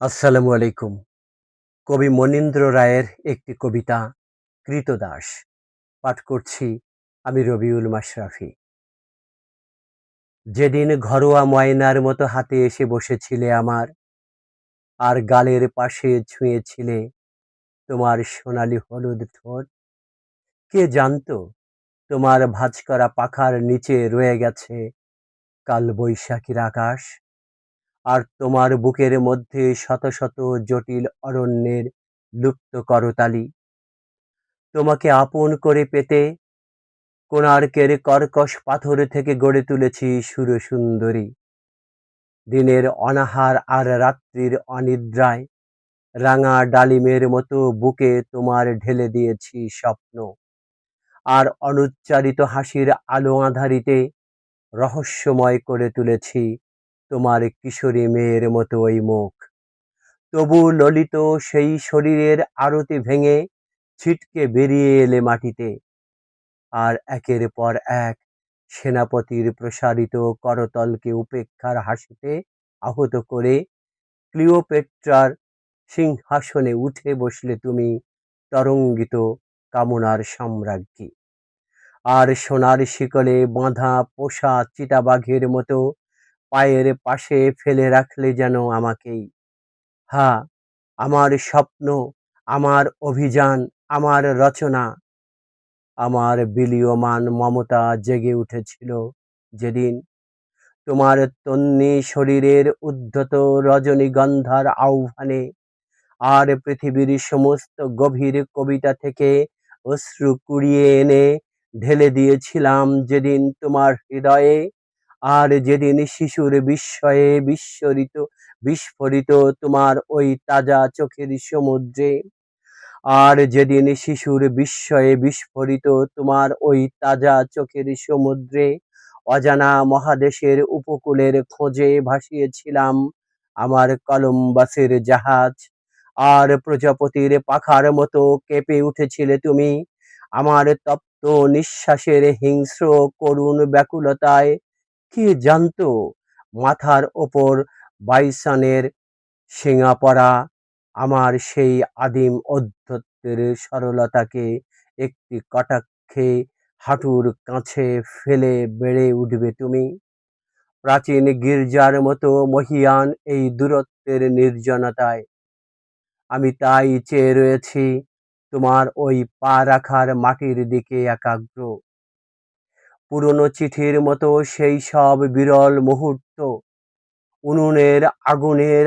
আসসালামু আলাইকুম। কবি মনীন্দ্র রায়ের একটি কবিতা 'কৃতদাস' পাঠ করছি আমি রবিউল মাশরাফি। যেদিন ঘরোয়া ময়নার মতো হাতে এসে বসেছিলে আমার, আর গালের পাশে ছুঁয়েছিলে তোমার সোনালি হলুদ ঠোঁট, কে জানতো তোমার ভাঁজ করা পাখার নিচে রয়ে গেছে কালবৈশাখীর আকাশ, আর তোমার বুকের মধ্যে শত শত জটিল অরণ্যের লুপ্ত করতালি। তোমাকে আপন করে পেতে কোণার্কের কর্কশ পাথর থেকে গড়ে তুলেছি সুরসুন্দরী। দিনের অনাহার আর রাত্রির অনিদ্রায় রাঙা ডালিমের মতো বুকে তোমার ঢেলে দিয়েছি স্বপ্ন, আর অনুচ্চারিত হাসির আলো আঁধারিতে রহস্যময় করে তুলেছি তোমার কিশোরী মেয়ের মতো ওই মুখ। তবু ললিত সেই শরীরের আরতি ভেঙে ছিটকে বেরিয়ে এলে মাটিতে, আর একের পর এক সেনাপতির প্রসারিত করতলকে উপেক্ষার হাসিতে আহত করে ক্লিওপেট্রার সিংহাসনে উঠে বসলে তুমি, তরঙ্গিত কামনার সম্রাজ্ঞী। আর সোনার শিকলে বাঁধা পোষা চিতাবাঘের মতো পায়ের পাশে ফেলে রাখলে যেন আমাকেই। হা, আমার স্বপ্ন, আমার অভিযান, আমার রচনা, আমার বিলীয়মান মমতা জেগে উঠেছিল যেদিন তোমার তন্বী শরীরের উদ্ধত রজনীগন্ধার আহ্বানে, আর পৃথিবীর সমস্ত গভীর কবিতা থেকে অশ্রু কুড়িয়ে এনে ঢেলে দিয়েছিলাম যেদিন তোমার হৃদয়ে, আর যেদিন শিশুর বিস্ময়ে বিস্ফোরিত তোমার ওই তাজা চোখের সমুদ্রে, আর যেদিন শিশুর বিস্ময়ে বিস্ফোরিত তোমার ওই তাজা চোখের সমুদ্রে অজানা মহাদেশের উপকূলের খোঁজে ভাসিয়েছিলাম আমার কলম্বাসের জাহাজ, আর প্রজাপতির পাখার মতো কেঁপে উঠেছিলে তুমি আমার তপ্ত নিঃশ্বাসের হিংস্র করুণ ব্যাকুলতায়। কে জানতো মাথার ওপর বাইসনের শিঙা পড়া আমার সেই আদিম ঔদ্ধত্যের সরলতাকে একটি কটাক্ষে হাঁটুর কাছে ফেলে বেড়ে উঠবে তুমি, প্রাচীন গির্জার মতো মহীয়ান এই দূরত্বের নির্জনতায়। আমি তাই চেয়ে রয়েছি তোমার ওই পা রাখার মাটির দিকে একাগ্র। পুরনো চিঠির মতো সেই সব বিরল মুহূর্ত, উনুনের আগুনের